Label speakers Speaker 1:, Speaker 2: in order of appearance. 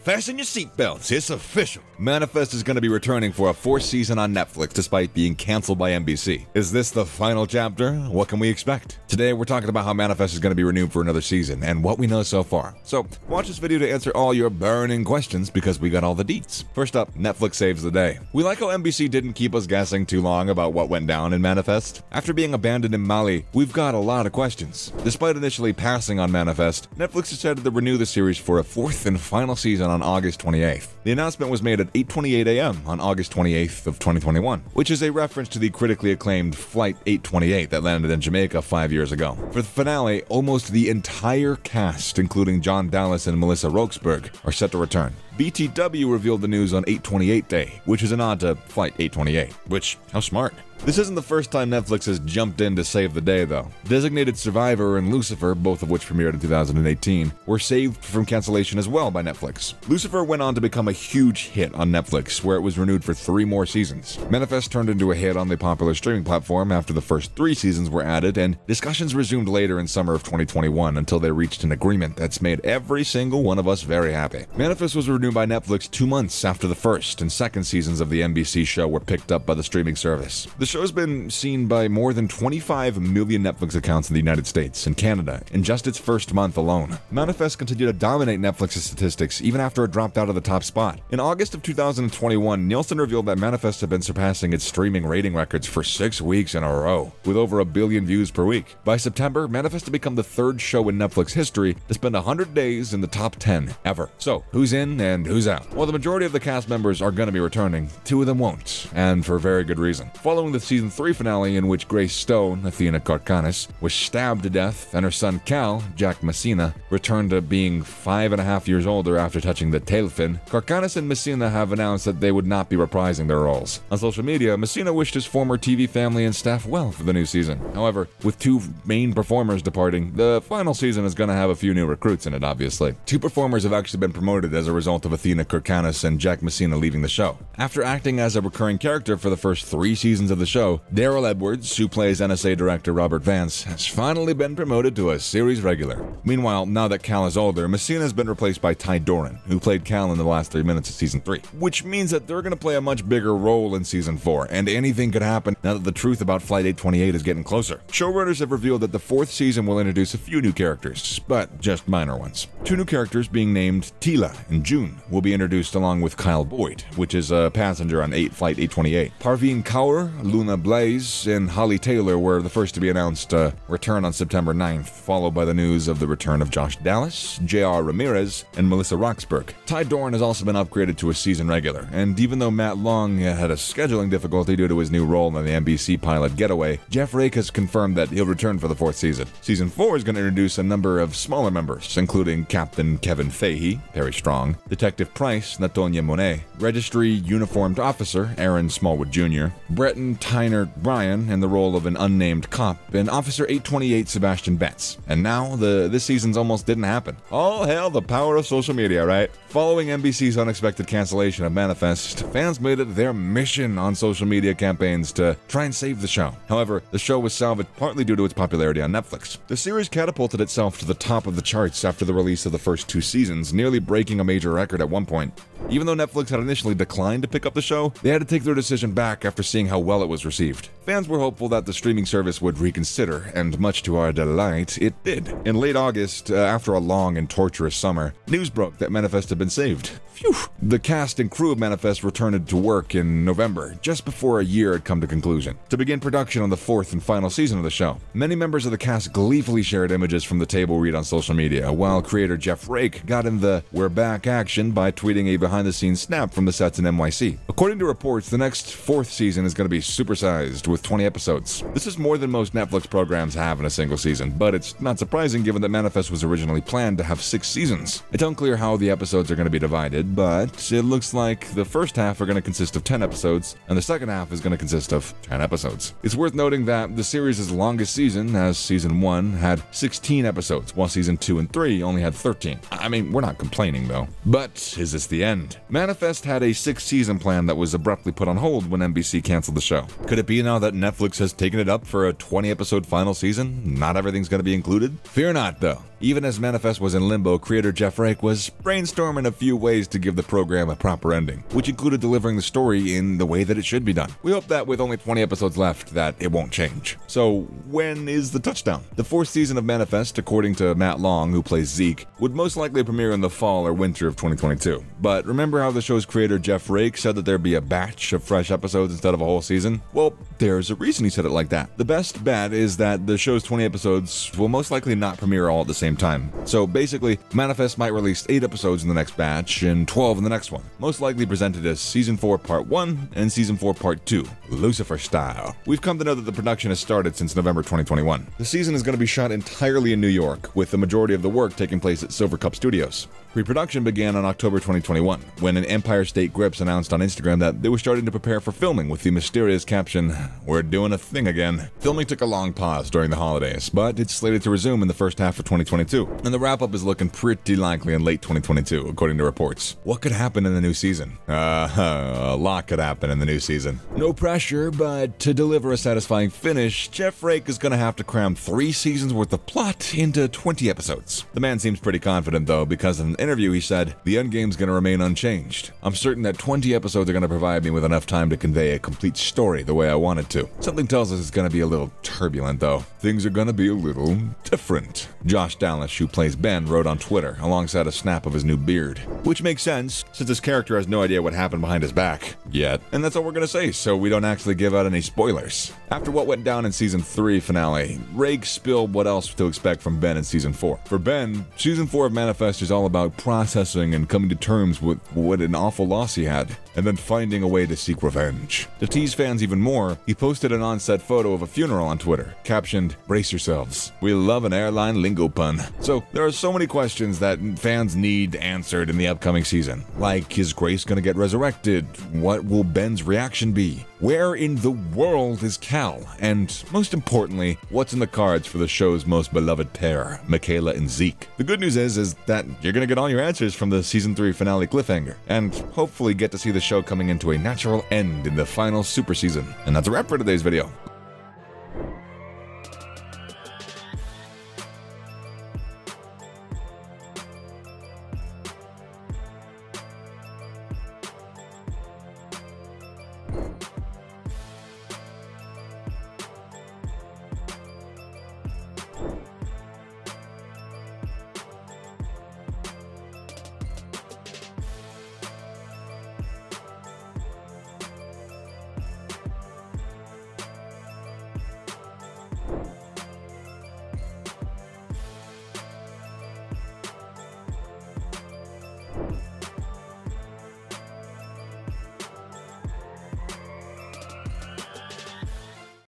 Speaker 1: Fasten your seatbelts, it's official. Manifest is going to be returning for a fourth season on Netflix despite being canceled by NBC. Is this the final chapter? What can we expect? Today we're talking about how Manifest is going to be renewed for another season and what we know so far. So watch this video to answer all your burning questions because we got all the deets. First up, Netflix saves the day. We like how NBC didn't keep us guessing too long about what went down in Manifest. After being abandoned in Mali, we've got a lot of questions. Despite initially passing on Manifest, Netflix decided to renew the series for a fourth and final season on August 28th. The announcement was made at 8:28 a.m. on August 28th of 2021, which is a reference to the critically acclaimed Flight 828 that landed in Jamaica 5 years ago. For the finale, almost the entire cast, including John Dallas and Melissa Roxburgh, are set to return. BTW revealed the news on 828 Day, which is a nod to Flight 828, which, how smart. This isn't the first time Netflix has jumped in to save the day, though. Designated Survivor and Lucifer, both of which premiered in 2018, were saved from cancellation as well by Netflix. Lucifer went on to become a huge hit on Netflix, where it was renewed for 3 more seasons. Manifest turned into a hit on the popular streaming platform after the first 3 seasons were added, and discussions resumed later in summer of 2021 until they reached an agreement that's made every single one of us very happy. Manifest was renewed by Netflix 2 months after the first and second seasons of the NBC show were picked up by the streaming service. The show's been seen by more than 25 million Netflix accounts in the United States and Canada in just its first month alone. Manifest continued to dominate Netflix's statistics even after it dropped out of the top spot. In August of 2021, Nielsen revealed that Manifest had been surpassing its streaming rating records for 6 weeks in a row, with over 1 billion views per week. By September, Manifest had become the 3rd show in Netflix history to spend 100 days in the top 10 ever. So, who's in and who's out? While the majority of the cast members are going to be returning, 2 of them won't, and for very good reason. Following the season 3 finale in which Grace Stone, Athena Karkanis, was stabbed to death and her son Cal, Jack Messina, returned to being 5.5 years older after touching the tail fin, Karkanis and Messina have announced that they would not be reprising their roles. On social media, Messina wished his former TV family and staff well for the new season. However, with 2 main performers departing, the final season is going to have a few new recruits in it, obviously. 2 performers have actually been promoted as a result of Athena Karkanis and Jack Messina leaving the show. After acting as a recurring character for the first 3 seasons of the show, Daryl Edwards, who plays NSA director Robert Vance, has finally been promoted to a series regular. Meanwhile, now that Cal is older, Messina has been replaced by Ty Doran, who played Cal in the last 3 minutes of season 3, which means that they're going to play a much bigger role in season 4, and anything could happen now that the truth about Flight 828 is getting closer. Showrunners have revealed that the 4th season will introduce a few new characters, but just minor ones. 2 new characters being named Tila and June will be introduced along with Kyle Boyd, which is a passenger on Flight 828. Parveen Kaur, Luna Blaze, and Holly Taylor were the first to be announced return on September 9th, followed by the news of the return of Josh Dallas, J.R. Ramirez, and Melissa Roxburgh. Ty Doran has also been upgraded to a season regular, and even though Matt Long had a scheduling difficulty due to his new role in the NBC pilot Getaway, Jeff Rake has confirmed that he'll return for the 4th season. Season 4 is going to introduce a number of smaller members, including Captain Kevin Fahey, Perry Strong, Detective Price, Natonia Monet, Registry Uniformed Officer Aaron Smallwood Jr., Breton Tyner Bryan in the role of an unnamed cop, and Officer 828 Sebastian Betts. And now, this season's almost didn't happen. All hail the power of social media, right? Following NBC's unexpected cancellation of Manifest, fans made it their mission on social media campaigns to try and save the show. However, the show was salvaged partly due to its popularity on Netflix. The series catapulted itself to the top of the charts after the release of the first 2 seasons, nearly breaking a major record at one point. Even though Netflix had initially declined to pick up the show, they had to take their decision back after seeing how well it was received. Fans were hopeful that the streaming service would reconsider, and much to our delight, it did. In late August, after a long and torturous summer, news broke that Manifest had been saved. Phew! The cast and crew of Manifest returned to work in November, just before a year had come to conclusion, to begin production on the 4th and final season of the show. Many members of the cast gleefully shared images from the table read on social media, while creator Jeff Rake got in the "we're back" action by tweeting a behind-the-scenes snap from the sets in NYC. According to reports, the next 4th season is going to be supersized with 20 episodes. This is more than most Netflix programs have in a single season, but it's not surprising given that Manifest was originally planned to have 6 seasons. It's unclear how the episodes are going to be divided, but it looks like the first half are going to consist of 10 episodes, and the second half is going to consist of 10 episodes. It's worth noting that the series' longest season, as season 1, had 16 episodes, while season 2 and 3 only had 13. I mean, we're not complaining though. But is this the end? Manifest had a 6-season plan that was abruptly put on hold when NBC canceled the show. Could it be now that Netflix has taken it up for a 20-episode final season? Not everything's going to be included? Fear not, though. Even as Manifest was in limbo, creator Jeff Rake was brainstorming a few ways to give the program a proper ending, which included delivering the story in the way that it should be done. We hope that with only 20 episodes left that it won't change. So when is the touchdown? The 4th season of Manifest, according to Matt Long, who plays Zeke, would most likely premiere in the fall or winter of 2022. But remember how the show's creator Jeff Rake said that there'd be a batch of fresh episodes instead of a whole season? Well, there's a reason he said it like that. The best bet is that the show's 20 episodes will most likely not premiere all at the same time. So basically, Manifest might release 8 episodes in the next batch and 12 in the next one, most likely presented as Season 4 Part 1 and Season 4 Part 2, Lucifer style. We've come to know that the production has started since November 2021. The season is going to be shot entirely in New York, with the majority of the work taking place at Silver Cup Studios. Pre-production began on October 2021, when an Empire State Grips announced on Instagram that they were starting to prepare for filming with the mysterious caption, "We're doing a thing again." Filming took a long pause during the holidays, but it's slated to resume in the first half of 2022, and the wrap-up is looking pretty likely in late 2022, according to reports. What could happen in the new season? A lot could happen in the new season. No pressure, but to deliver a satisfying finish, Jeff Rake is going to have to cram 3 seasons worth of plot into 20 episodes. The man seems pretty confident, though, because in an interview he said, "The endgame's going to remain unchanged. I'm certain that 20 episodes are going to provide me with enough time to convey a complete story the way I want it to." Something tells us it's going to be a little turbulent, though. Things are going to be a little different. Josh Dallas, who plays Ben, wrote on Twitter, alongside a snap of his new beard. Which makes sense, since his character has no idea what happened behind his back. Yet. And that's all we're going to say, so we don't actually give out any spoilers. After what went down in Season 3 finale, Rake spilled what else to expect from Ben in Season 4. For Ben, Season 4 of Manifest is all about processing and coming to terms with what an awful loss he had, and then finding a way to seek revenge. To tease fans even more, he posted an on-set photo of a funeral on Twitter, captioned, "Brace yourselves. We love an airline lingo pun." So there are so many questions that fans need answered in the upcoming season. Like, is Grace gonna get resurrected? What will Ben's reaction be? Where in the world is Cal? And most importantly, what's in the cards for the show's most beloved pair, Michaela and Zeke? The good news is that you're gonna get all your answers from the Season 3 finale cliffhanger, and hopefully get to see the show coming into a natural end in the final super season. And that's a wrap for today's video.